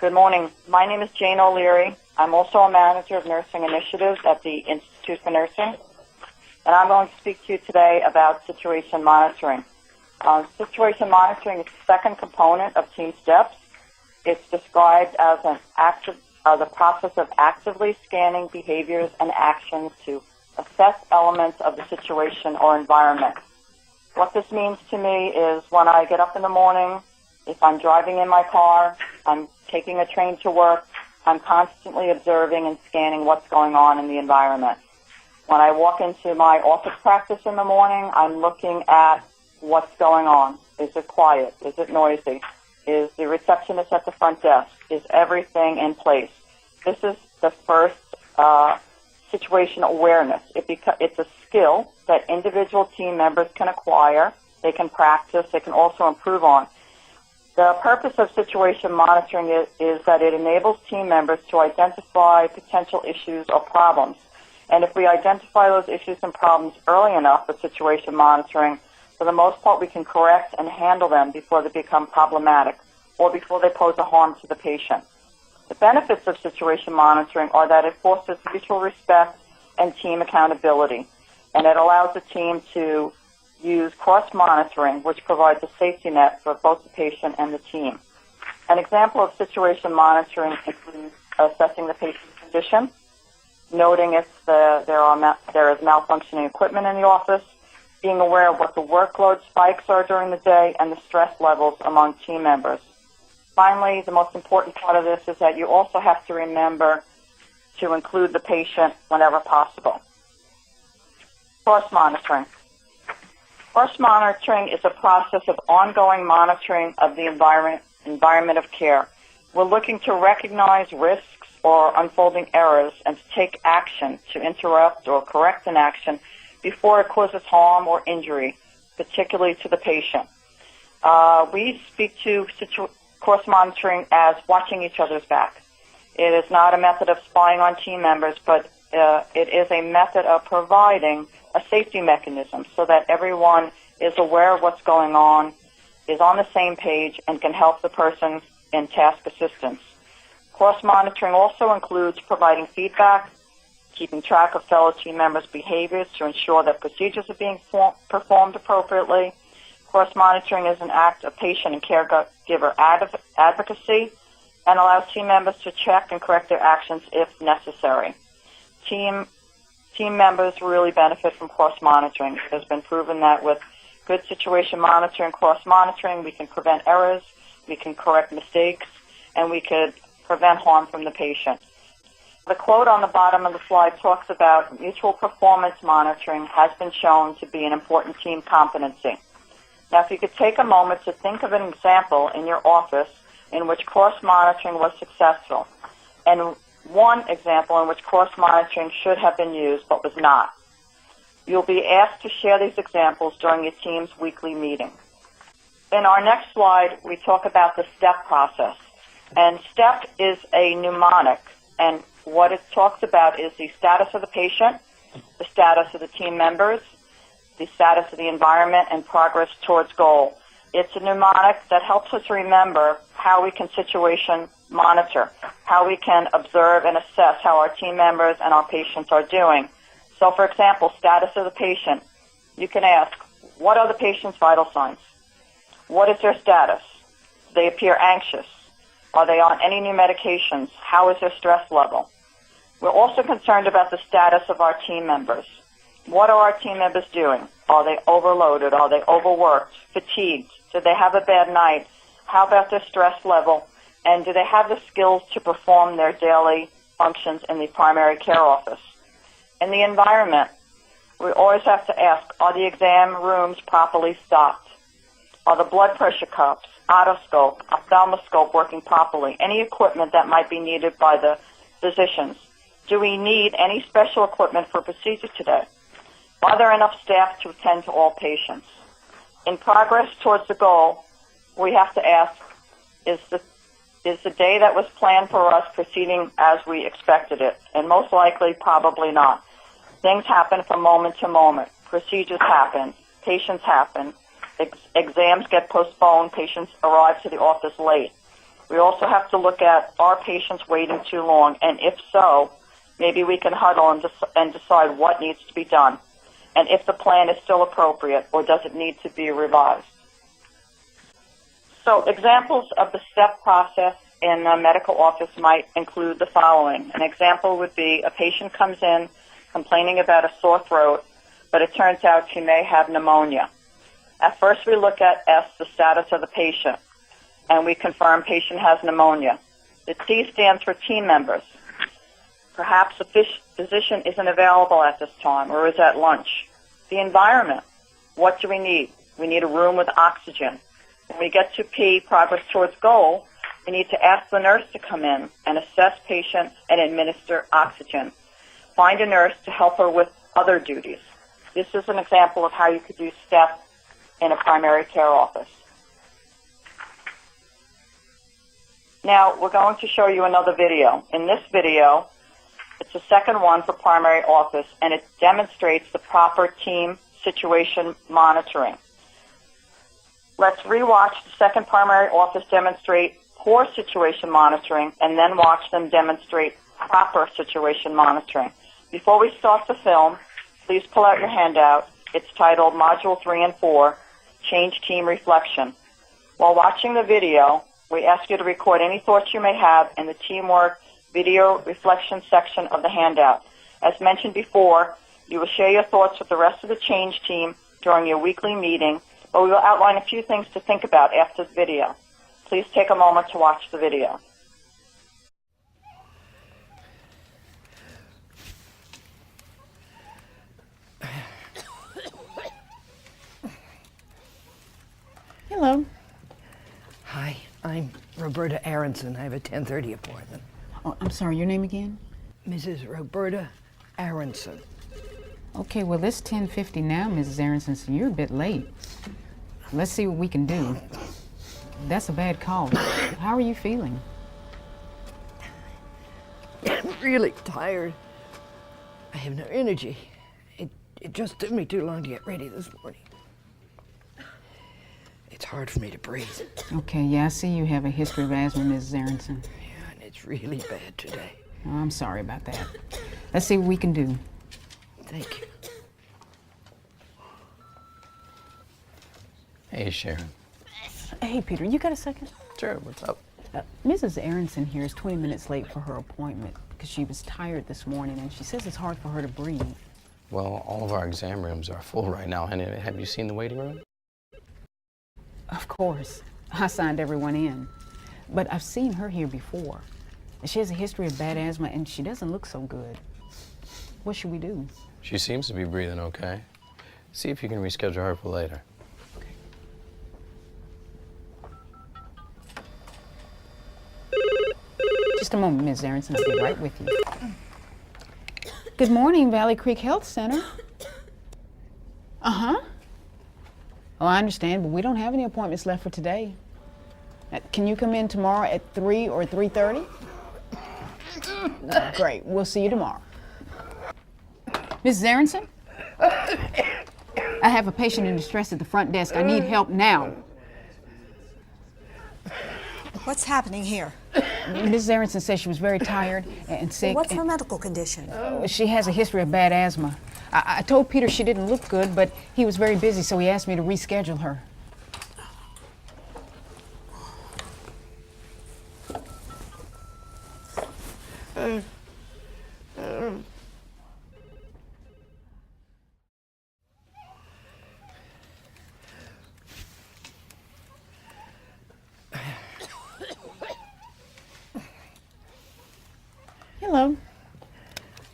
Good morning. My name is Jane O'Leary. I'm also a manager of nursing initiatives at the Institute for Nursing, and I'm going to speak to you today about situation monitoring. Situation monitoring is the second component of team steps. It's described as the process of actively scanning behaviors and actions to assess elements of the situation or environment. What this means to me is when I get up in the morning, if I'm driving in my car, I'm taking a train to work, I'm constantly observing and scanning what's going on in the environment. When I walk into my office practice in the morning, I'm looking at what's going on. Is it quiet? Is it noisy? Is the receptionist at the front desk? Is everything in place? This is the first situation awareness. It's a skill that individual team members can acquire, they can practice, they can also improve on. The purpose of situation monitoring is that it enables team members to identify potential issues or problems. And if we identify those issues and problems early enough with situation monitoring, for the most part we can correct and handle them before they become problematic or before they pose a harm to the patient. The benefits of situation monitoring are that it fosters mutual respect and team accountability, and it allows the team to use cross-monitoring, which provides a safety net for both the patient and the team. An example of situation monitoring includes assessing the patient's condition, noting if there is malfunctioning equipment in the office, being aware of what the workload spikes are during the day, and the stress levels among team members. Finally, the most important part of this is that you also have to remember to include the patient whenever possible. Cross-monitoring. Cross-monitoring is a process of ongoing monitoring of the environment of care. We're looking to recognize risks or unfolding errors and to take action to interrupt or correct an action before it causes harm or injury, particularly to the patient. We speak to cross-monitoring as watching each other's back. It is not a method of spying on team members, but it is a method of providing a safety mechanism so that everyone is aware of what's going on, is on the same page, and can help the person in task assistance. Cross-monitoring also includes providing feedback, keeping track of fellow team members' behaviors to ensure that procedures are being performed appropriately. Cross-monitoring is an act of patient and caregiver advocacy and allows team members to check and correct their actions if necessary. Team members really benefit from cross-monitoring. It has been proven that with good situation monitoring, cross-monitoring, we can prevent errors, we can correct mistakes, and we could prevent harm from the patient. The quote on the bottom of the slide talks about mutual performance monitoring has been shown to be an important team competency. Now, if you could take a moment to think of an example in your office in which cross-monitoring was successful, and one example in which cross-monitoring should have been used but was not. You'll be asked to share these examples during your team's weekly meeting. In our next slide, we talk about the STEP process. And STEP is a mnemonic, and what it talks about is the status of the patient, the status of the team members, the status of the environment, and progress towards goal. It's a mnemonic that helps us remember how we can situation monitor, how we can observe and assess how our team members and our patients are doing. So, for example, status of the patient. You can ask, what are the patient's vital signs? What is their status? Do they appear anxious? Are they on any new medications? How is their stress level? We're also concerned about the status of our team members. What are our team members doing? Are they overloaded? Are they overworked? Fatigued? Do they have a bad night? How about their stress level? And do they have the skills to perform their daily functions in the primary care office? In the environment, we always have to ask, are the exam rooms properly stocked? Are the blood pressure cuffs, otoscope, ophthalmoscope working properly? Any equipment that might be needed by the physicians? Do we need any special equipment for procedure today? Are there enough staff to attend to all patients? In progress towards the goal, we have to ask, is the day that was planned for us proceeding as we expected it? And most likely, probably not. Things happen from moment to moment. Procedures happen. Patients happen. Exams get postponed. Patients arrive to the office late. We also have to look at, are patients waiting too long? And if so, maybe we can huddle and decide what needs to be done, and if the plan is still appropriate or does it need to be revised. So examples of the step process in a medical office might include the following. An example would be a patient comes in complaining about a sore throat, but it turns out she may have pneumonia. At first we look at S, the status of the patient, and we confirm patient has pneumonia. The T stands for team members. Perhaps the physician isn't available at this time or is at lunch. The environment. What do we need? We need a room with oxygen. When we get to P, progress towards goal, we need to ask the nurse to come in and assess patient and administer oxygen. Find a nurse to help her with other duties. This is an example of how you could do STEP in a primary care office. Now, we're going to show you another video. In this video, it's the second one for primary office, and it demonstrates the proper team situation monitoring. Let's rewatch the second primary office demonstrate poor situation monitoring, and then watch them demonstrate proper situation monitoring. Before we start the film, please pull out your handout. It's titled Module 3 and 4, Change Team Reflection. While watching the video, we ask you to record any thoughts you may have in the teamwork video reflection section of the handout. As mentioned before, you will share your thoughts with the rest of the change team during your weekly meeting, but we will outline a few things to think about after the video. Please take a moment to watch the video. Hello. Hi, I'm Roberta Aronson. I have a 10:30 appointment. Oh, I'm sorry, your name again? Mrs. Roberta Aronson. Okay, well, it's 10:50 now, Mrs. Aronson, so you're a bit late. Let's see what we can do. That's a bad call. How are you feeling? I'm really tired. I have no energy. It just took me too long to get ready this morning. It's hard for me to breathe. Okay, yeah, I see you have a history of asthma, Mrs. Aronson. Yeah, and it's really bad today. Oh, I'm sorry about that. Let's see what we can do. Thank you. Hey, Sharon. Hey, Peter, you got a second? Sure, what's up? Mrs. Aronson here is 20 minutes late for her appointment because she was tired this morning, and she says it's hard for her to breathe. Well, all of our exam rooms are full right now. And have you seen the waiting room? Of course. I signed everyone in. But I've seen her here before. She has a history of bad asthma, and she doesn't look so good. What should we do? She seems to be breathing okay. See if you can reschedule her for later. Okay. Just a moment, Ms. Aronson. I'll be right with you. Good morning, Valley Creek Health Center. Uh-huh. Oh, I understand, but we don't have any appointments left for today. Can you come in tomorrow at 3 or 3:30? Great. We'll see you tomorrow. Mrs. Aronson? I have a patient in distress at the front desk. I need help now. What's happening here? Mrs. Aronson says she was very tired and sick. What's her medical condition? She has a history of bad asthma. I told Peter she didn't look good, but he was very busy, so he asked me to reschedule her. Hello.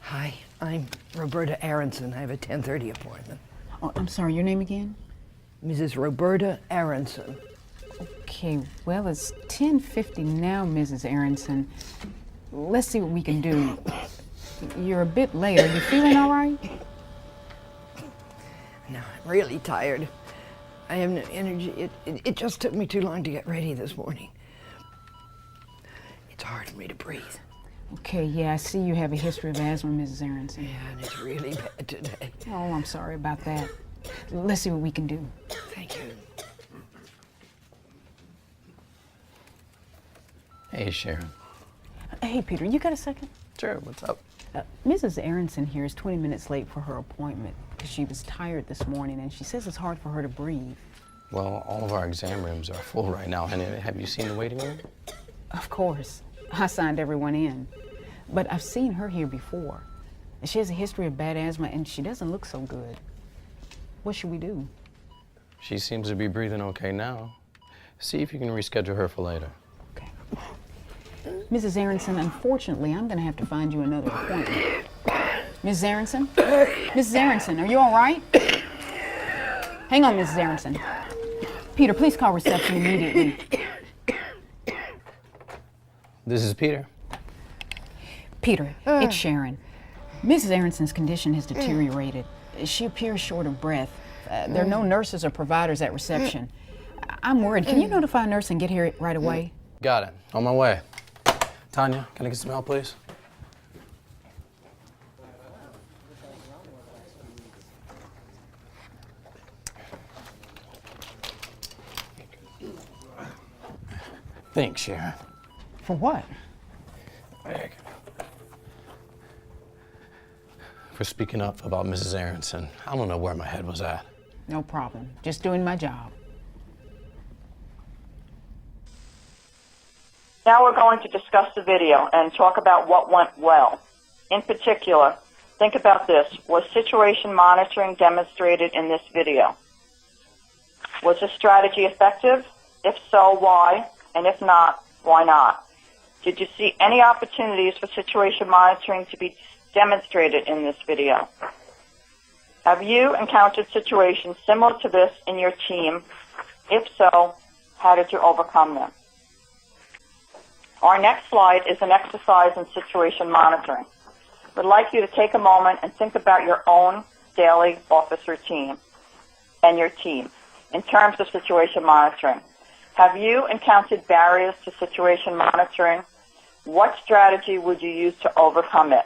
Hi, I'm Roberta Aronson. I have a 10:30 appointment. Oh, I'm sorry, your name again? Mrs. Roberta Aronson. Okay, well, it's 10:50 now, Mrs. Aronson. Let's see what we can do. You're a bit late. Are you feeling all right? No, I'm really tired. I have no energy. It just took me too long to get ready this morning. It's hard for me to breathe. Okay, yeah, I see you have a history of asthma, Mrs. Aronson. Yeah, and it's really bad today. Oh, I'm sorry about that. Let's see what we can do. Thank you. Hey, Sharon. Hey, Peter, you got a second? Sure, what's up? Mrs. Aronson here is 20 minutes late for her appointment because she was tired this morning and she says it's hard for her to breathe. Well, all of our exam rooms are full right now, honey. Have you seen the waiting room? Of course. I signed everyone in. But I've seen her here before. She has a history of bad asthma and she doesn't look so good. What should we do? She seems to be breathing okay now. See if you can reschedule her for later. Okay. Mrs. Aronson, unfortunately, I'm going to have to find you another appointment. Mrs. Aronson? Mrs. Aronson, are you all right? Hang on, Mrs. Aronson. Peter, please call reception immediately. This is Peter. Peter, it's Sharon. Mrs. Aronson's condition has deteriorated. She appears short of breath. There are no nurses or providers at reception. I'm worried. Can you notify a nurse and get here right away? Got it. On my way. Tanya, can I get some help, please? Thanks, Sharon. For what? For speaking up about Mrs. Aronson. I don't know where my head was at. No problem. Just doing my job. Now we're going to discuss the video and talk about what went well. In particular, think about this. Was situation monitoring demonstrated in this video? Was this strategy effective? If so, why? And if not, why not? Did you see any opportunities for situation monitoring to be demonstrated in this video? Have you encountered situations similar to this in your team? If so, how did you overcome them? Our next slide is an exercise in situation monitoring. We'd like you to take a moment and think about your own daily office routine and your team in terms of situation monitoring. Have you encountered barriers to situation monitoring? What strategy would you use to overcome it?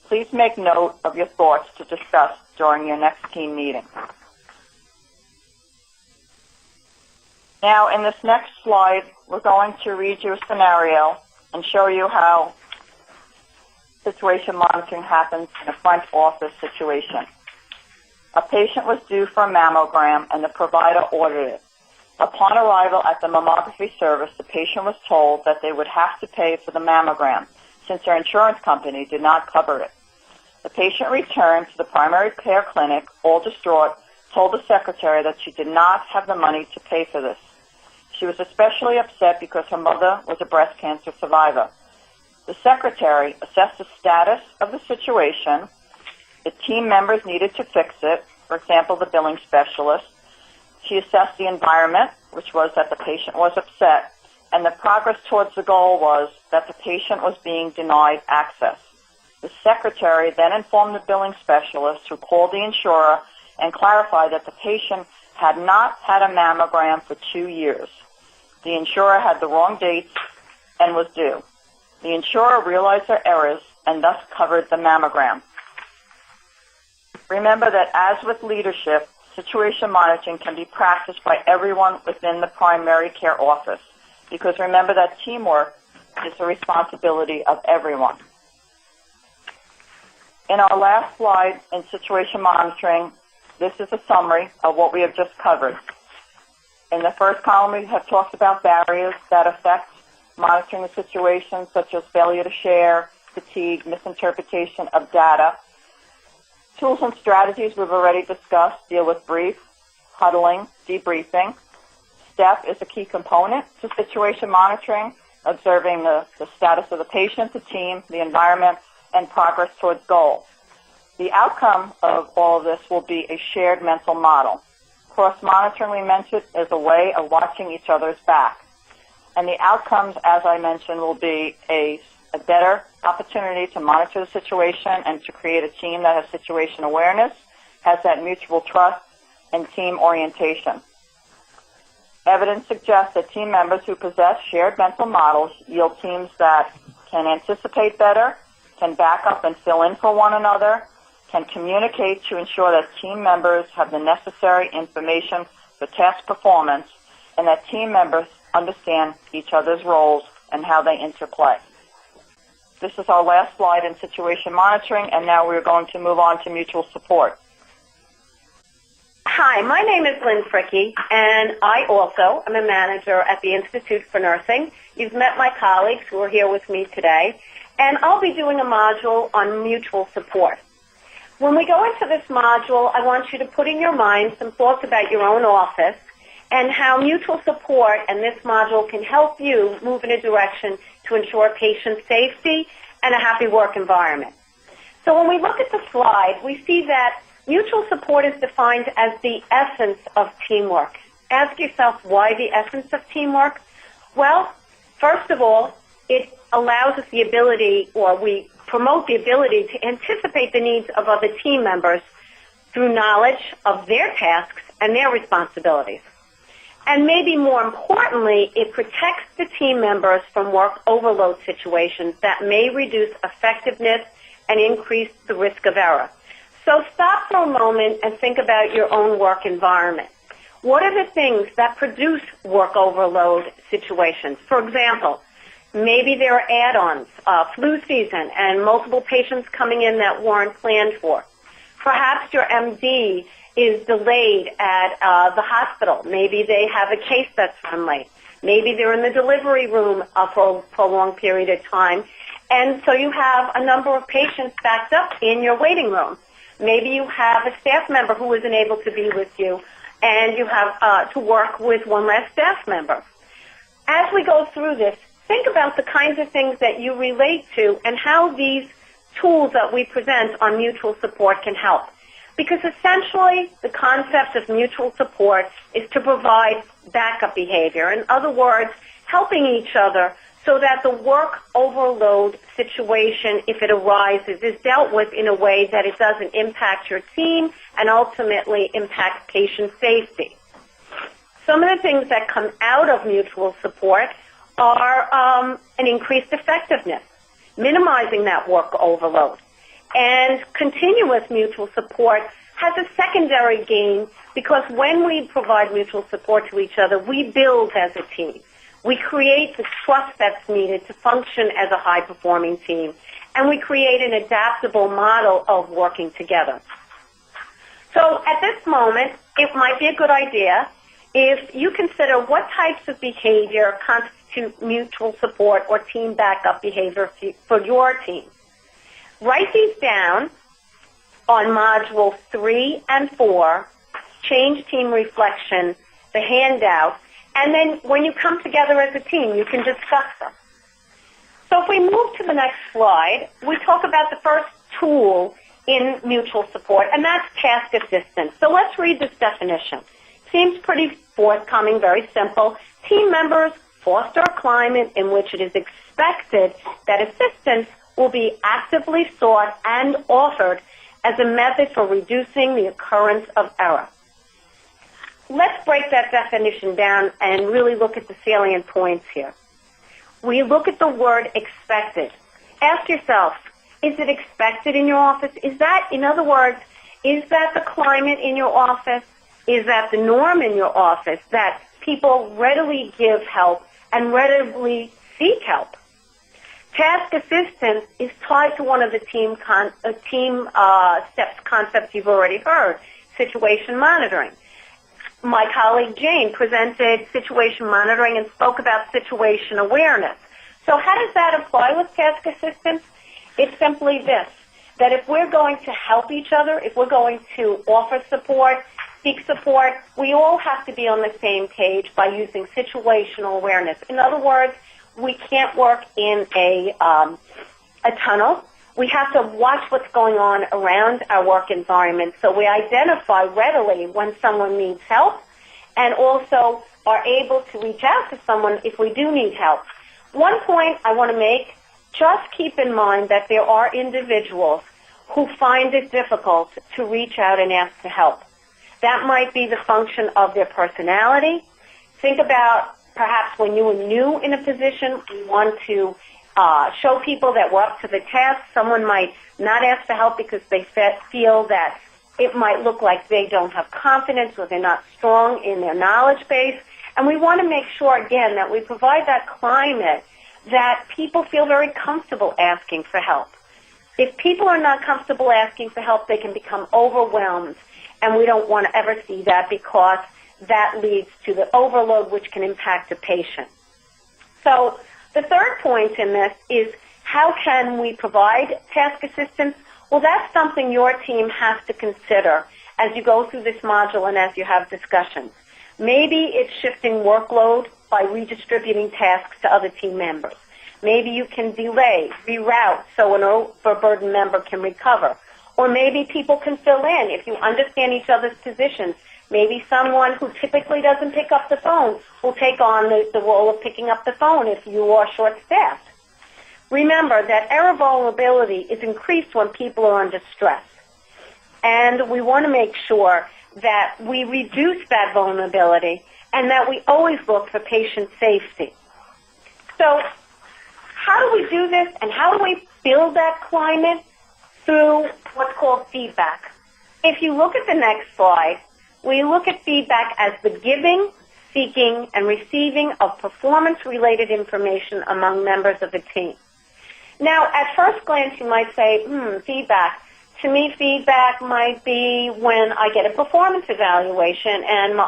Please make note of your thoughts to discuss during your next team meeting. Now, in this next slide, we're going to read you a scenario and show you how situation monitoring happens in a front office situation. A patient was due for a mammogram and the provider ordered it. Upon arrival at the mammography service, the patient was told that they would have to pay for the mammogram since their insurance company did not cover it. The patient returned to the primary care clinic, all distraught, told the secretary that she did not have the money to pay for this. She was especially upset because her mother was a breast cancer survivor. The secretary assessed the status of the situation. The team members needed to fix it, for example, the billing specialist. She assessed the environment, which was that the patient was upset, and the progress towards the goal was that the patient was being denied access. The secretary then informed the billing specialist, who called the insurer and clarified that the patient had not had a mammogram for 2 years. The insurer had the wrong dates and was due. The insurer realized their errors and thus covered the mammogram. Remember that as with leadership, situation monitoring can be practiced by everyone within the primary care office, because remember that teamwork is the responsibility of everyone. In our last slide in situation monitoring, this is a summary of what we have just covered. In the first column, we have talked about barriers that affect monitoring the situation, such as failure to share, fatigue, misinterpretation of data. Tools and strategies we've already discussed deal with brief, huddling, debriefing. STEP is a key component to situation monitoring, observing the status of the patient, the team, the environment, and progress towards goal. The outcome of all of this will be a shared mental model. Cross-monitoring, we mentioned, is a way of watching each other's back. And the outcomes, as I mentioned, will be a better opportunity to monitor the situation and to create a team that has situation awareness, has that mutual trust, and team orientation. Evidence suggests that team members who possess shared mental models yield teams that can anticipate better, can back up and fill in for one another, can communicate to ensure that team members have the necessary information for task performance, and that team members understand each other's roles and how they interplay. This is our last slide in situation monitoring, and now we're going to move on to mutual support. Hi, my name is Lynn Fricky, and I also am a manager at the Institute for Nursing. You've met my colleagues who are here with me today, and I'll be doing a module on mutual support. When we go into this module, I want you to put in your mind some thoughts about your own office and how mutual support and this module can help you move in a direction to ensure patient safety and a happy work environment. So when we look at the slide, we see that mutual support is defined as the essence of teamwork. Ask yourself, why the essence of teamwork? Well, first of all, it allows us the ability, or we promote the ability to anticipate the needs of other team members through knowledge of their tasks and their responsibilities. And maybe more importantly, it protects the team members from work overload situations that may reduce effectiveness and increase the risk of error. So stop for a moment and think about your own work environment. What are the things that produce work overload situations? For example, maybe there are add-ons, flu season, and multiple patients coming in that weren't planned for. Perhaps your MD is delayed at the hospital. Maybe they have a case that's run late. Maybe they're in the delivery room for a prolonged period of time, and so you have a number of patients backed up in your waiting room. Maybe you have a staff member who isn't able to be with you, and you have to work with one less staff member. As we go through this, think about the kinds of things that you relate to and how these tools that we present on mutual support can help. Because essentially, the concept of mutual support is to provide backup behavior. In other words, helping each other so that the work overload situation, if it arises, is dealt with in a way that it doesn't impact your team and ultimately impact patient safety. Some of the things that come out of mutual support are an increased effectiveness, minimizing that work overload. And continuous mutual support has a secondary gain because when we provide mutual support to each other, we build as a team. We create the trust that's needed to function as a high-performing team, and we create an adaptable model of working together. So at this moment, it might be a good idea if you consider what types of behavior constitute mutual support or team backup behavior for your team. Write these down on Module 3 and 4, Change Team Reflection, the handout, and then when you come together as a team, you can discuss them. So if we move to the next slide, we talk about the first tool in mutual support, and that's task assistance. So let's read this definition. Seems pretty forthcoming, very simple. Team members foster a climate in which it is expected that assistance will be actively sought and offered as a method for reducing the occurrence of error. Let's break that definition down and really look at the salient points here. We look at the word expected. Ask yourself, is it expected in your office? Is that, in other words, is that the climate in your office? Is that the norm in your office that people readily give help and readily seek help? Task assistance is tied to one of the team steps concepts you've already heard, situation monitoring. My colleague Jane presented situation monitoring and spoke about situation awareness. So how does that apply with task assistance? It's simply this, that if we're going to help each other, if we're going to offer support, seek support, we all have to be on the same page by using situational awareness. In other words, we can't work in a tunnel. We have to watch what's going on around our work environment so we identify readily when someone needs help and also are able to reach out to someone if we do need help. One point I want to make, just keep in mind that there are individuals who find it difficult to reach out and ask for help. That might be the function of their personality. Think about perhaps when you were new in a position, you want to show people that we're up to the task. Someone might not ask for help because they feel that it might look like they don't have confidence or they're not strong in their knowledge base. And we want to make sure, again, that we provide that climate that people feel very comfortable asking for help. If people are not comfortable asking for help, they can become overwhelmed, and we don't want to ever see that because that leads to the overload, which can impact the patient. So the third point in this is, how can we provide task assistance? Well, that's something your team has to consider as you go through this module and as you have discussions. Maybe it's shifting workload by redistributing tasks to other team members. Maybe you can delay, reroute, so an overburdened member can recover. Or maybe people can fill in if you understand each other's positions. Maybe someone who typically doesn't pick up the phone will take on the role of picking up the phone if you are short-staffed. Remember that error vulnerability is increased when people are under stress. And we want to make sure that we reduce that vulnerability and that we always look for patient safety. So how do we do this, and how do we build that climate? Through what's called feedback. If you look at the next slide, we look at feedback as the giving, seeking, and receiving of performance-related information among members of a team. Now, at first glance, you might say, feedback. To me, feedback might be when I get a performance evaluation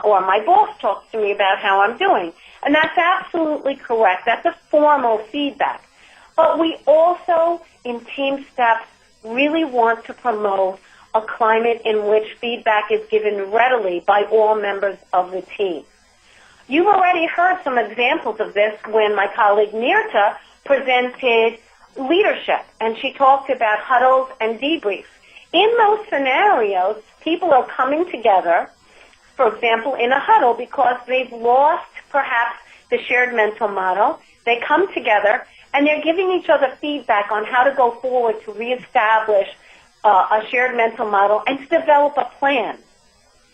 or my boss talks to me about how I'm doing. And that's absolutely correct. That's a formal feedback. But we also, in team steps, really want to promote a climate in which feedback is given readily by all members of the team. You've already heard some examples of this when my colleague Nirta presented leadership, and she talked about huddles and debriefs. In those scenarios, people are coming together, for example, in a huddle because they've lost perhaps the shared mental model. They come together and they're giving each other feedback on how to go forward to reestablish a shared mental model and to develop a plan.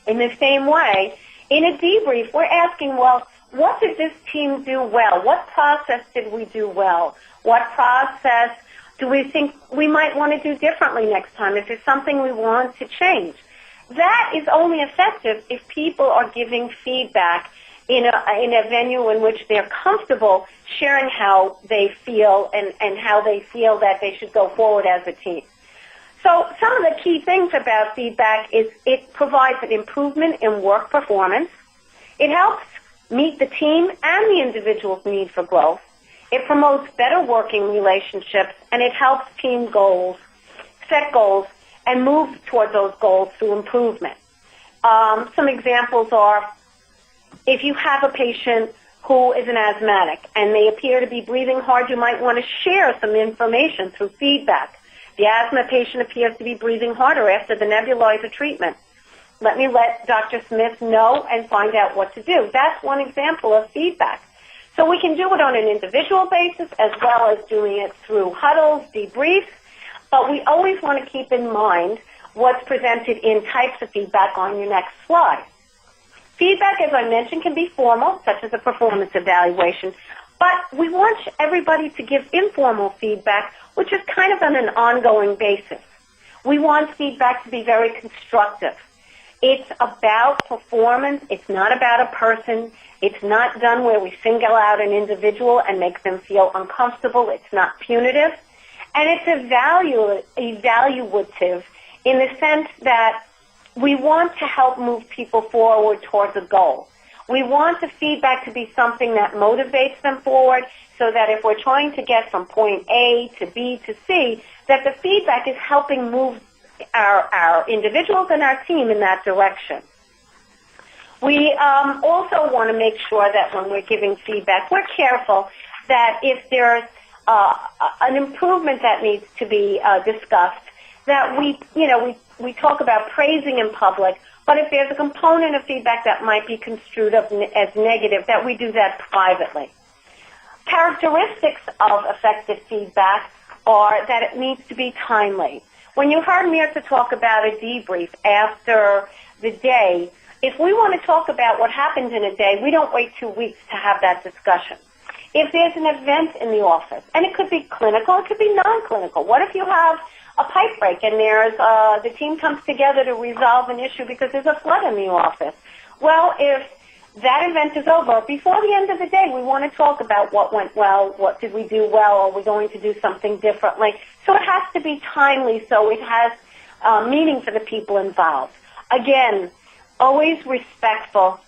In the same way, in a debrief, we're asking, well, what did this team do well? What process did we do well? What process do we think we might want to do differently next time? Is there something we want to change? That is only effective if people are giving feedback in a venue in which they're comfortable sharing how they feel and how they feel that they should go forward as a team. So some of the key things about feedback is it provides an improvement in work performance. It helps meet the team and the individual's need for growth. It promotes better working relationships, and it helps team goals, set goals, and move toward those goals through improvement. Some examples are, if you have a patient who is an asthmatic and they appear to be breathing hard, you might want to share some information through feedback. The asthma patient appears to be breathing harder after the nebulizer treatment. Let me let Dr. Smith know and find out what to do. That's one example of feedback. So we can do it on an individual basis as well as doing it through huddles, debriefs, but we always want to keep in mind what's presented in types of feedback on your next slide. Feedback, as I mentioned, can be formal, such as a performance evaluation, but we want everybody to give informal feedback, which is kind of on an ongoing basis. We want feedback to be very constructive. It's about performance. It's not about a person. It's not done where we single out an individual and make them feel uncomfortable. It's not punitive. And it's evaluative in the sense that we want to help move people forward towards a goal. We want the feedback to be something that motivates them forward so that if we're trying to get from point A to B to C, that the feedback is helping move our individuals and our team in that direction. We also want to make sure that when we're giving feedback, we're careful that if there's an improvement that needs to be discussed, that we talk about praising in public, but if there's a component of feedback that might be construed as negative, that we do that privately. Characteristics of effective feedback are that it needs to be timely. When you heard Mirta talk about a debrief after the day, if we want to talk about what happened in a day, we don't wait 2 weeks to have that discussion. If there's an event in the office, and it could be clinical, it could be non-clinical. What if you have a pipe break and there's the team comes together to resolve an issue because there's a flood in the office? Well, if that event is over, before the end of the day, we want to talk about what went well, what did we do well, are we going to do something differently. So it has to be timely, so it has meaning for the people involved. Again, always respectful,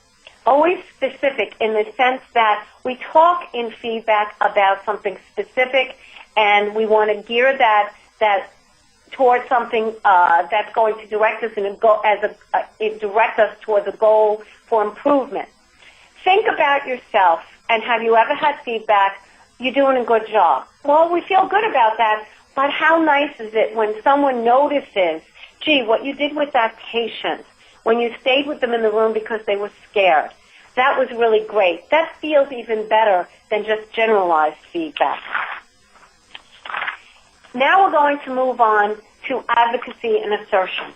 always specific in the sense that we talk in feedback about something specific, and we want to gear that towards something that's going to direct us direct us towards a goal for improvement. Think about yourself, and have you ever had feedback? You're doing a good job. Well, we feel good about that, but how nice is it when someone notices, gee, what you did with that patient, when you stayed with them in the room because they were scared. That was really great. That feels even better than just generalized feedback. Now we're going to move on to advocacy and assertion.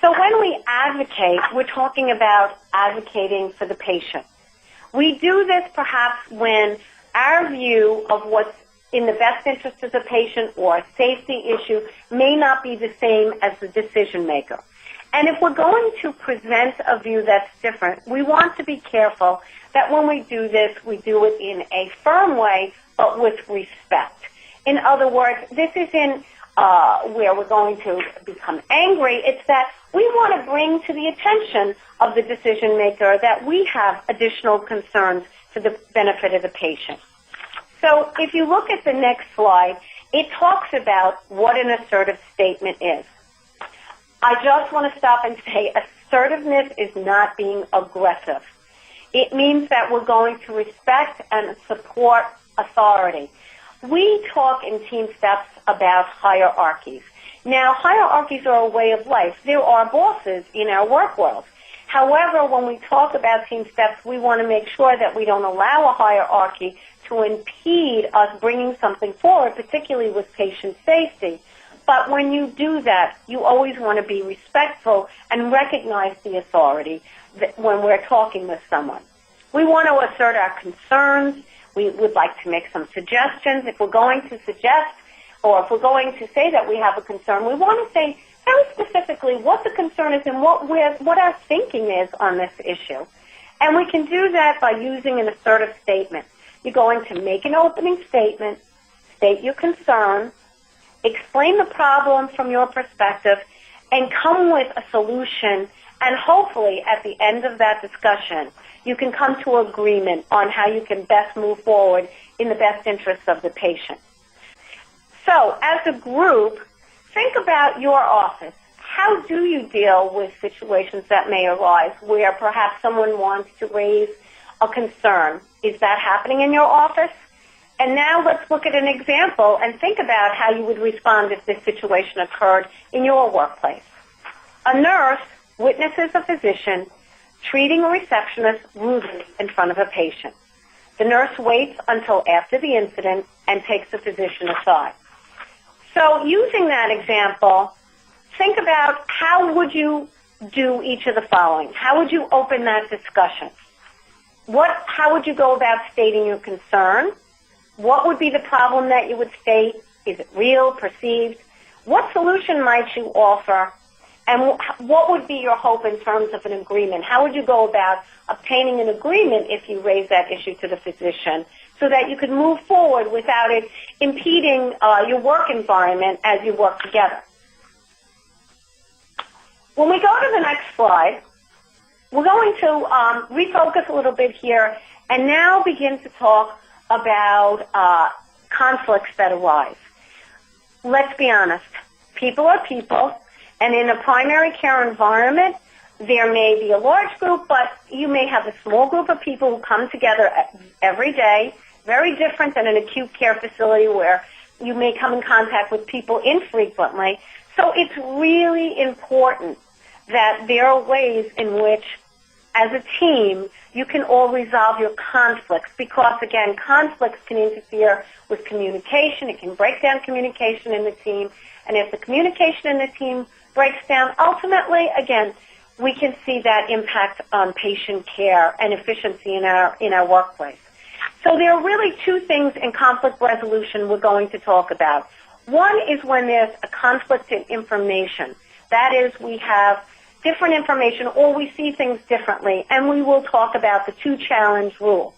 So when we advocate, we're talking about advocating for the patient. We do this perhaps when our view of what's in the best interest of the patient or a safety issue may not be the same as the decision maker. And if we're going to present a view that's different, we want to be careful that when we do this, we do it in a firm way, but with respect. In other words, this isn't where we're going to become angry. It's that we want to bring to the attention of the decision maker that we have additional concerns for the benefit of the patient. So if you look at the next slide, it talks about what an assertive statement is. I just want to stop and say assertiveness is not being aggressive. It means that we're going to respect and support authority. We talk in Team Steps about hierarchies. Now, hierarchies are a way of life. There are bosses in our work world. However, when we talk about Team Steps, we want to make sure that we don't allow a hierarchy to impede us bringing something forward, particularly with patient safety. But when you do that, you always want to be respectful and recognize the authority when we're talking with someone. We want to assert our concerns. We would like to make some suggestions. If we're going to suggest or if we're going to say that we have a concern, we want to say very specifically what the concern is and what our thinking is on this issue. And we can do that by using an assertive statement. You're going to make an opening statement, state your concern, explain the problem from your perspective, and come with a solution. And hopefully, at the end of that discussion, you can come to agreement on how you can best move forward in the best interests of the patient. So, as a group, think about your office. How do you deal with situations that may arise where perhaps someone wants to raise a concern? Is that happening in your office? And now let's look at an example and think about how you would respond if this situation occurred in your workplace. A nurse witnesses a physician treating a receptionist rudely in front of a patient. The nurse waits until after the incident and takes the physician aside. So using that example, think about how would you do each of the following. How would you open that discussion? How would you go about stating your concern? What would be the problem that you would state? Is it real, perceived? What solution might you offer? And what would be your hope in terms of an agreement? How would you go about obtaining an agreement if you raise that issue to the physician so that you could move forward without it impeding your work environment as you work together? When we go to the next slide, we're going to refocus a little bit here and now begin to talk about conflicts that arise. Let's be honest. People are people. And in a primary care environment, there may be a large group, but you may have a small group of people who come together every day, very different than an acute care facility where you may come in contact with people infrequently. So it's really important that there are ways in which, as a team, you can all resolve your conflicts because, again, conflicts can interfere with communication. It can break down communication in the team. And if the communication in the team breaks down, ultimately, again, we can see that impact on patient care and efficiency in our workplace. So there are really two things in conflict resolution we're going to talk about. One is when there's a conflict in information. That is, we have different information or we see things differently, and we will talk about the two-challenge rule.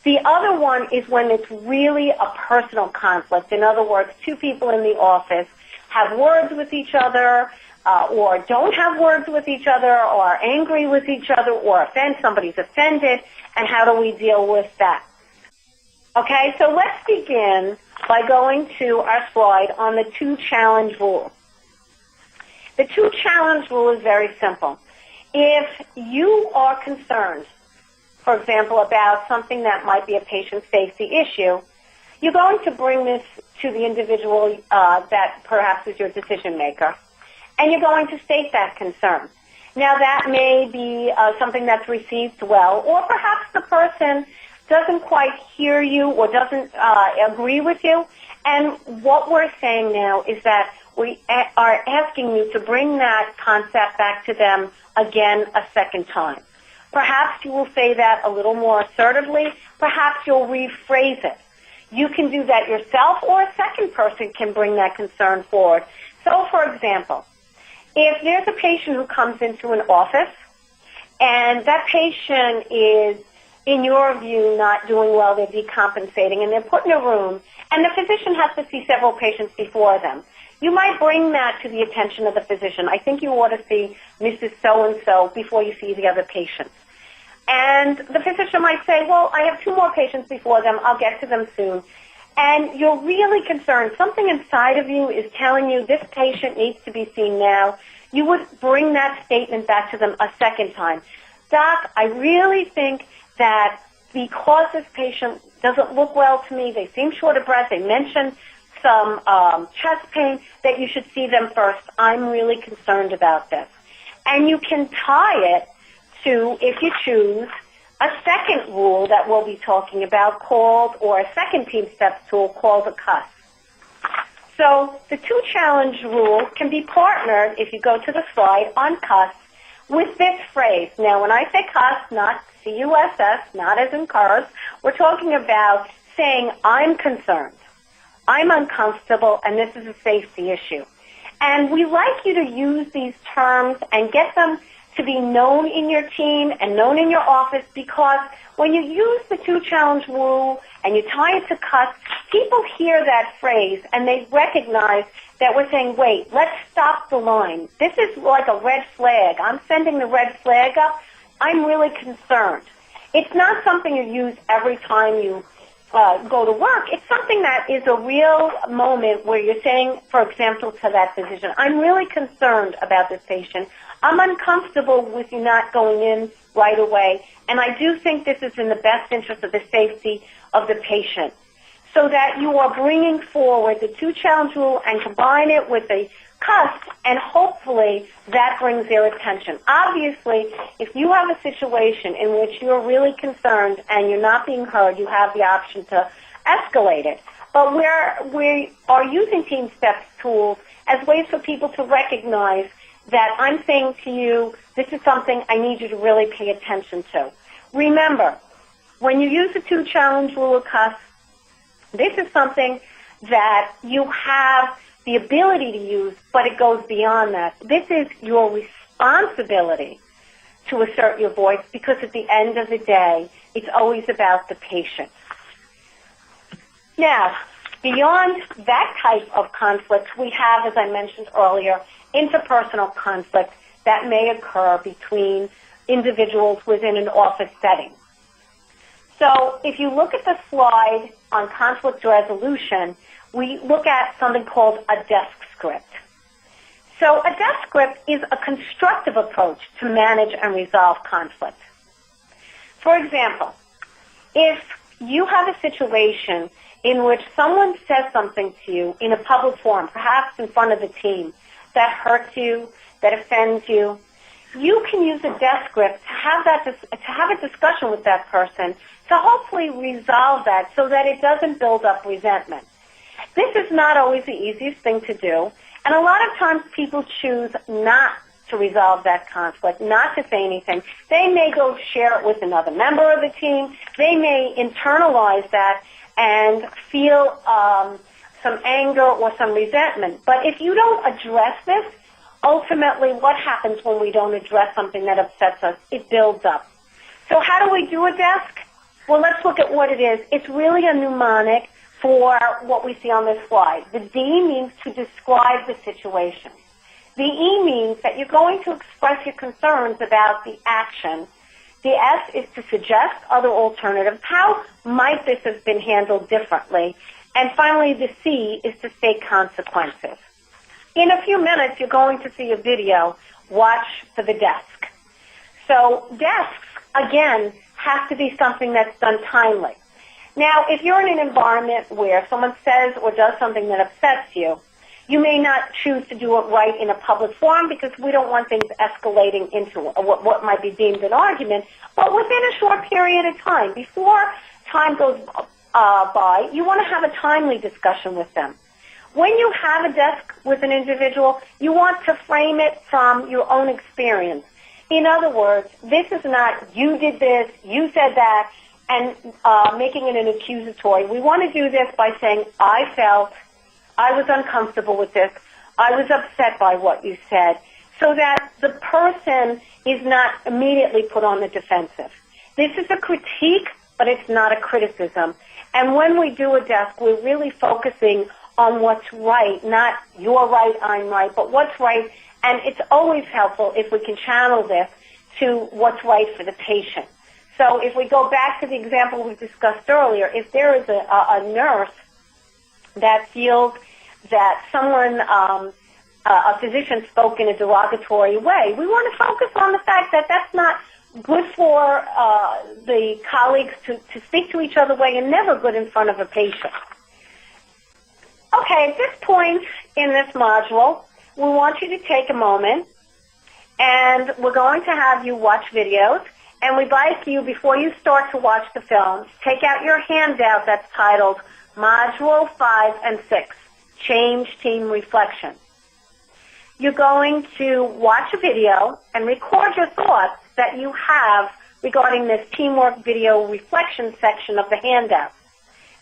The other one is when it's really a personal conflict. In other words, two people in the office have words with each other, or don't have words with each other, or are angry with each other, or somebody's offended, and how do we deal with that? Okay, so let's begin by going to our slide on the two-challenge rule. The two-challenge rule is very simple. If you are concerned, for example, about something that might be a patient safety issue, you're going to bring this to the individual that perhaps is your decision maker, and you're going to state that concern. Now, that may be something that's received well, or perhaps the person doesn't quite hear you or doesn't agree with you, and what we're saying now is that we are asking you to bring that concept back to them again a second time. Perhaps you will say that a little more assertively. Perhaps you'll rephrase it. You can do that yourself, or a second person can bring that concern forward. So, for example, if there's a patient who comes into an office and that patient is, in your view, not doing well, they're decompensating, and they're put in a room, and the physician has to see several patients before them, you might bring that to the attention of the physician. I think you ought to see Mrs. So-and-so before you see the other patients. And the physician might say, well, I have two more patients before them. I'll get to them soon. And you're really concerned. Something inside of you is telling you this patient needs to be seen now. You would bring that statement back to them a second time. Doc, I really think that because this patient doesn't look well to me, they seem short of breath, they mentioned some chest pain, that you should see them first. I'm really concerned about this. And you can tie it to, if you choose, a second rule that we'll be talking about called, or a second team steps tool called a cuss. So the two-challenge rule can be partnered, if you go to the slide, on cuss with this phrase. Now, when I say cuss, not C-U-S-S, not as in cars, we're talking about saying, I'm concerned, I'm uncomfortable, and this is a safety issue. And we like you to use these terms and get them to be known in your team and known in your office, because when you use the two-challenge rule and you tie it to cuss, people hear that phrase and they recognize that we're saying, wait, let's stop the line. This is like a red flag. I'm sending the red flag up. I'm really concerned. It's not something you use every time you go to work. It's something that is a real moment where you're saying, for example, to that physician, I'm really concerned about this patient. I'm uncomfortable with you not going in right away, and I do think this is in the best interest of the safety of the patient. So that you are bringing forward the two-challenge rule and combine it with a cuss, and hopefully that brings their attention. Obviously, if you have a situation in which you're really concerned and you're not being heard, you have the option to escalate it. But we are using Team Steps tools as ways for people to recognize that I'm saying to you, this is something I need you to really pay attention to. Remember, when you use the two-challenge rule of cuss, this is something that you have the ability to use, but it goes beyond that. This is your responsibility to assert your voice, because at the end of the day, it's always about the patient. Now, beyond that type of conflict, we have, as I mentioned earlier, interpersonal conflict that may occur between individuals within an office setting. So if you look at the slide on conflict resolution, we look at something called a desk script. So a desk script is a constructive approach to manage and resolve conflict. For example, if you have a situation in which someone says something to you in a public forum, perhaps in front of the team, that hurts you, that offends you, you can use a desk script to have a discussion with that person to hopefully resolve that so that it doesn't build up resentment. This is not always the easiest thing to do, and a lot of times people choose not to resolve that conflict, not to say anything. They may go share it with another member of the team. They may internalize that and feel some anger or some resentment. But if you don't address this ultimately, what happens when we don't address something that upsets us? It builds up. So how do we do a desk? Well, let's look at what it is. It's really a mnemonic for what we see on this slide. The D means to describe the situation. The E means that you're going to express your concerns about the action. The S is to suggest other alternatives. How might this have been handled differently? And finally, the C is to state consequences. In a few minutes, you're going to see a video. Watch for the desk. So desks, again, have to be something that's done timely. Now, if you're in an environment where someone says or does something that upsets you, you may not choose to do it right in a public forum because we don't want things escalating into what might be deemed an argument, but within a short period of time, before time goes by, you want to have a timely discussion with them. When you have a desk with an individual, you want to frame it from your own experience. In other words, this is not you did this, you said that, and making it an accusatory. We want to do this by saying, I felt, I was uncomfortable with this, I was upset by what you said, so that the person is not immediately put on the defensive. This is a critique, but it's not a criticism. And when we do a desk, we're really focusing on what's right, not you're right, I'm right, but what's right. And it's always helpful if we can channel this to what's right for the patient. So if we go back to the example we discussed earlier, if there is a nurse that feels that someone, a physician spoke in a derogatory way, we want to focus on the fact that that's not good for the colleagues to speak to each other way and never good in front of a patient. Okay, at this point in this module, we want you to take a moment, and we're going to have you watch videos, and we'd like you, before you start to watch the film, take out your handout that's titled Module 5 and 6, Change Team Reflection. You're going to watch a video and record your thoughts that you have regarding this teamwork video reflection section of the handout.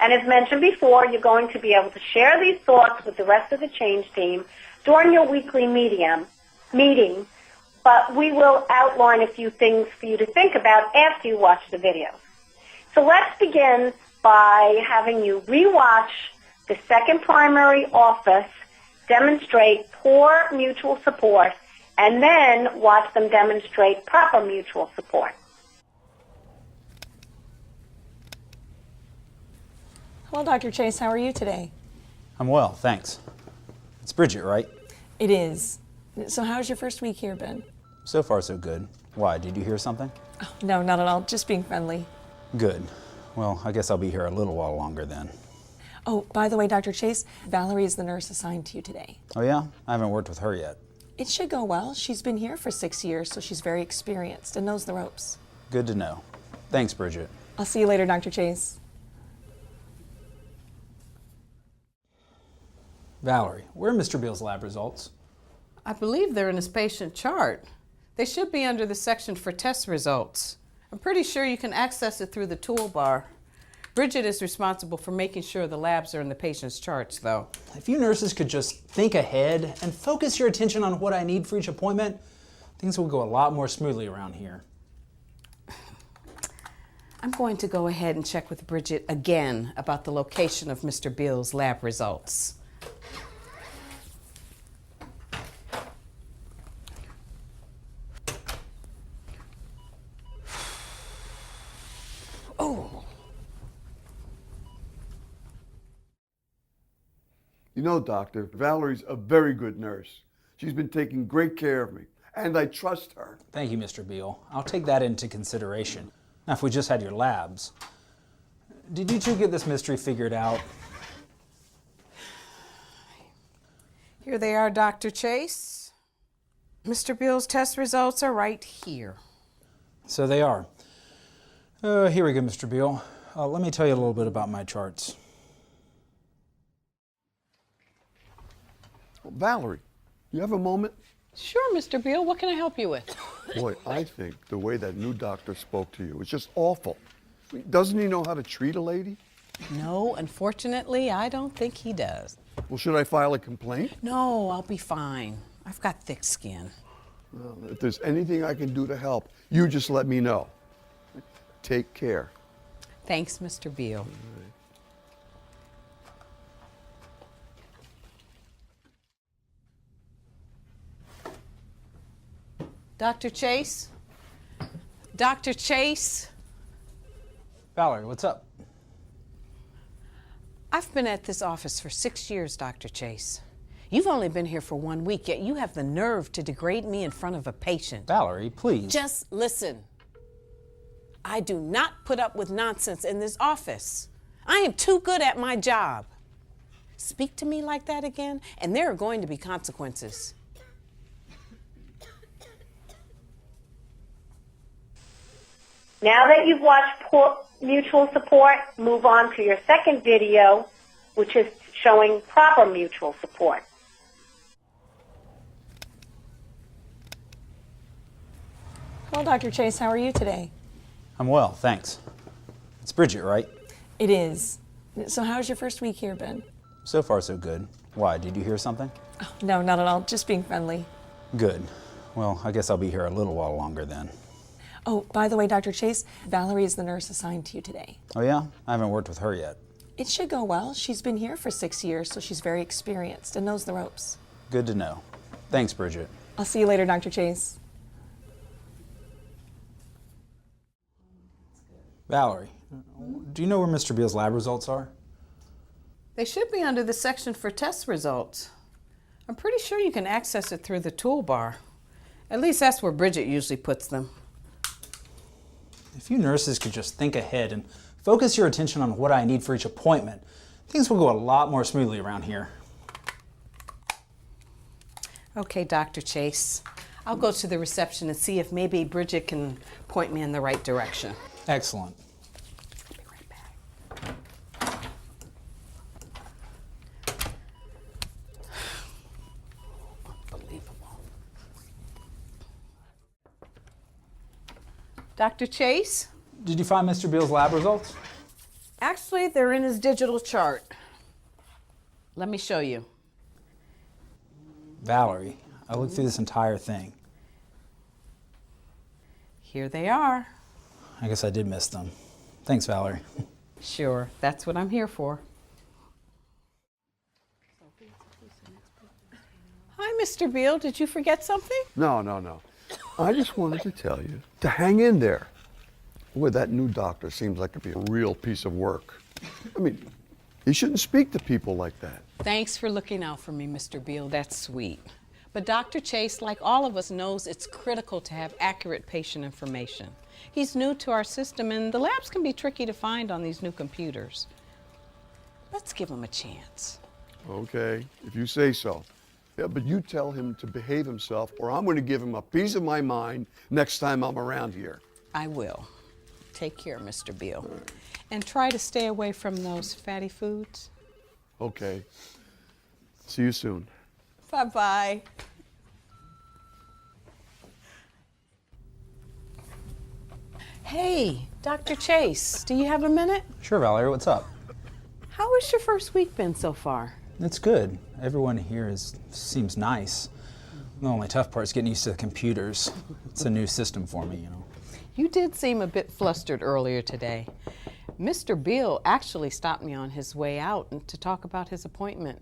And as mentioned before, you're going to be able to share these thoughts with the rest of the change team during your weekly meeting, but we will outline a few things for you to think about after you watch the video. So let's begin by having you rewatch the second primary office demonstrate poor mutual support, and then watch them demonstrate proper mutual support. Hello, Dr. Chase. How are you today? I'm well, thanks. It's Bridget, right? It is. So how's your first week here been? So far, so good. Why, did you hear something? Oh, no, not at all. Just being friendly. Good. Well, I guess I'll be here a little while longer then. Oh, by the way, Dr. Chase, Valerie is the nurse assigned to you today. Oh yeah? I haven't worked with her yet. It should go well. She's been here for 6 years, so she's very experienced and knows the ropes. Good to know. Thanks, Bridget. I'll see you later, Dr. Chase. Valerie, where are Mr. Beal's lab results? I believe they're in his patient chart. They should be under the section for test results. I'm pretty sure you can access it through the toolbar. Bridget is responsible for making sure the labs are in the patient's charts, though. If you nurses could just think ahead and focus your attention on what I need for each appointment, things will go a lot more smoothly around here. I'm going to go ahead and check with Bridget again about the location of Mr. Beal's lab results. You know, Doctor, Valerie's a very good nurse. She's been taking great care of me, and I trust her. Thank you, Mr. Beal. I'll take that into consideration. Now, if we just had your labs. Did you two get this mystery figured out? Here they are, Dr. Chase. Mr. Beal's test results are right here. So they are. Here we go, Mr. Beal. Let me tell you a little bit about my charts. Valerie, you have a moment? Sure, Mr. Beal. What can I help you with? Boy, I think the way that new doctor spoke to you is just awful. Doesn't he know how to treat a lady? No, unfortunately, I don't think he does. Well, should I file a complaint? No, I'll be fine. I've got thick skin. Well, if there's anything I can do to help, you just let me know. Take care. Thanks, Mr. Beal. Dr. Chase? Dr. Chase? Valerie, what's up? I've been at this office for 6 years, Dr. Chase. You've only been here for 1 week, yet you have the nerve to degrade me in front of a patient. Valerie, please. Just listen. I do not put up with nonsense in this office. I am too good at my job. Speak to me like that again, and there are going to be consequences. Now that you've watched mutual support, move on to your second video, which is showing proper mutual support. Hello, Dr. Chase. How are you today? I'm well, thanks. It's Bridget, right? It is. So how's your first week here been? So far, so good. Why, did you hear something? Oh, no, not at all. Just being friendly. Good. Well, I guess I'll be here a little while longer then. Oh, by the way, Dr. Chase, Valerie is the nurse assigned to you today. Oh yeah? I haven't worked with her yet. It should go well. She's been here for 6 years, so she's very experienced and knows the ropes. Good to know. Thanks, Bridget. I'll see you later, Dr. Chase. Valerie, do you know where Mr. Beal's lab results are? They should be under the section for test results. I'm pretty sure you can access it through the toolbar. At least that's where Bridget usually puts them. If you nurses could just think ahead and focus your attention on what I need for each appointment, things will go a lot more smoothly around here. Okay, Dr. Chase. I'll go to the reception and see if maybe Bridget can point me in the right direction. Excellent. I'll be right back. Unbelievable. Dr. Chase? Did you find Mr. Beal's lab results? Actually, they're in his digital chart. Let me show you. Valerie, I looked through this entire thing. Here they are. I guess I did miss them. Thanks, Valerie. Sure, that's what I'm here for. Hi, Mr. Beal. Did you forget something? No. I just wanted to tell you to hang in there. Boy, that new doctor seems like it'd be a real piece of work. I mean, he shouldn't speak to people like that. Thanks for looking out for me, Mr. Beal. That's sweet. But Dr. Chase, like all of us, knows it's critical to have accurate patient information. He's new to our system, and the labs can be tricky to find on these new computers. Let's give him a chance. Okay, if you say so. Yeah, but you tell him to behave himself, or I'm going to give him a piece of my mind next time I'm around here. I will. Take care, Mr. Beal. And try to stay away from those fatty foods. Okay. See you soon. Bye-bye. Hey, Dr. Chase, do you have a minute? Sure, Valerie, what's up? How has your first week been so far? It's good. Everyone here seems nice. The only tough part is getting used to the computers. It's a new system for me, you know. You did seem a bit flustered earlier today. Mr. Beal actually stopped me on his way out to talk about his appointment.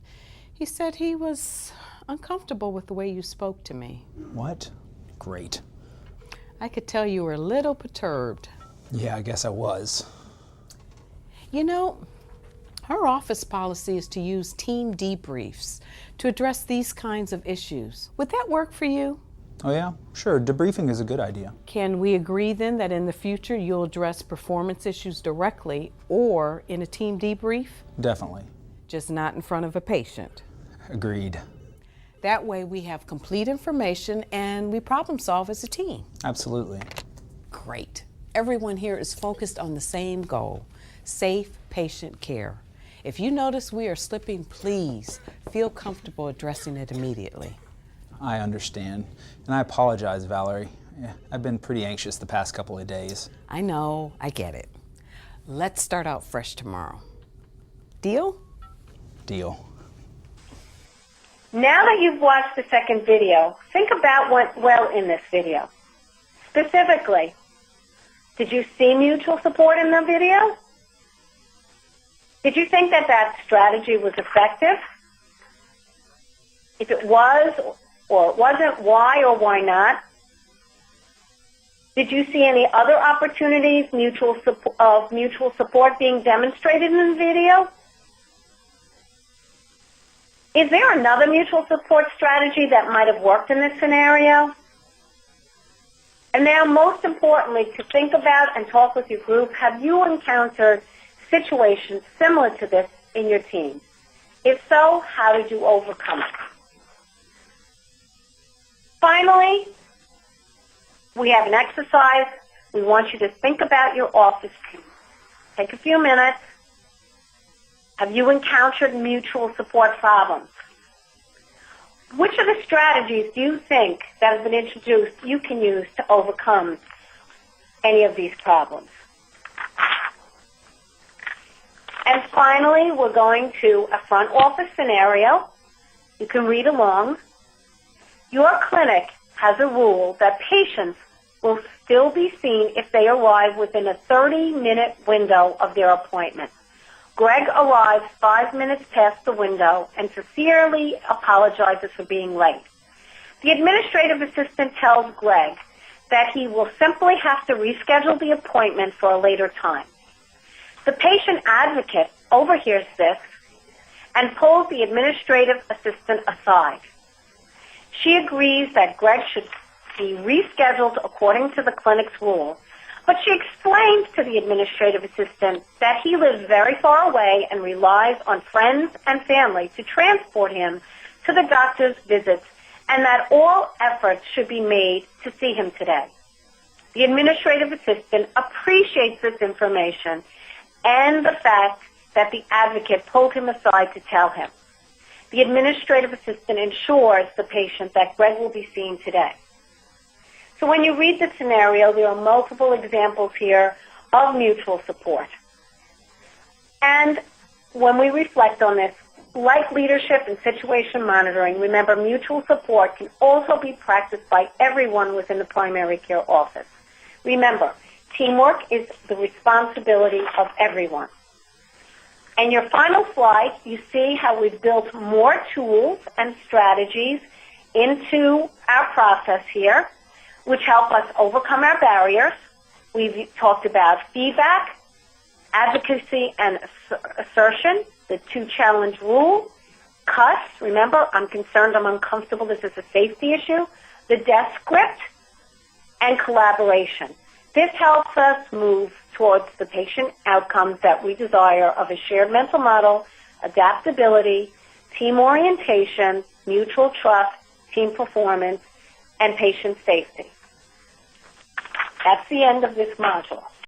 He said he was uncomfortable with the way you spoke to me. What? Great. I could tell you were a little perturbed. Yeah, I guess I was. You know, our office policy is to use team debriefs to address these kinds of issues. Would that work for you? Oh yeah? Sure, debriefing is a good idea. Can we agree then that in the future you'll address performance issues directly or in a team debrief? Definitely. Just not in front of a patient. Agreed. That way we have complete information and we problem solve as a team. Absolutely. Great. Everyone here is focused on the same goal, safe patient care. If you notice we are slipping, please feel comfortable addressing it immediately. I understand. And I apologize, Valerie. I've been pretty anxious the past couple of days. I know, I get it. Let's start out fresh tomorrow. Deal? Deal. Now that you've watched the second video, think about what went well in this video. Specifically, did you see mutual support in the video? Did you think that that strategy was effective? If it was or it wasn't, why or why not? Did you see any other opportunities of mutual support being demonstrated in the video? Is there another mutual support strategy that might have worked in this scenario? And now, most importantly, to think about and talk with your group, have you encountered situations similar to this in your team? If so, how did you overcome it? Finally, we have an exercise. We want you to think about your office team. Take a few minutes. Have you encountered mutual support problems? Which of the strategies do you think that have been introduced you can use to overcome any of these problems? And finally, we're going to a front office scenario. You can read along. Your clinic has a rule that patients will still be seen if they arrive within a 30-minute window of their appointment. Greg arrives 5 minutes past the window and sincerely apologizes for being late. The administrative assistant tells Greg that he will simply have to reschedule the appointment for a later time. The patient advocate overhears this and pulls the administrative assistant aside. She agrees that Greg should be rescheduled according to the clinic's rule, but she explains to the administrative assistant that he lives very far away and relies on friends and family to transport him to the doctor's visits, and that all efforts should be made to see him today. The administrative assistant appreciates this information and the fact that the advocate pulled him aside to tell him. The administrative assistant ensures the patient that Greg will be seen today. So when you read the scenario, there are multiple examples here of mutual support. And when we reflect on this, like leadership and situation monitoring, remember mutual support can also be practiced by everyone within the primary care office. Remember, teamwork is the responsibility of everyone. And your final slide, you see how we've built more tools and strategies into our process here, which help us overcome our barriers. We've talked about feedback, advocacy, and assertion, the 2-challenge rule, CUS, remember, I'm concerned, I'm uncomfortable, this is a safety issue, the death script, and collaboration. This helps us move towards the patient outcomes that we desire of a shared mental model, adaptability, team orientation, mutual trust, team performance, and patient safety. That's the end of this module.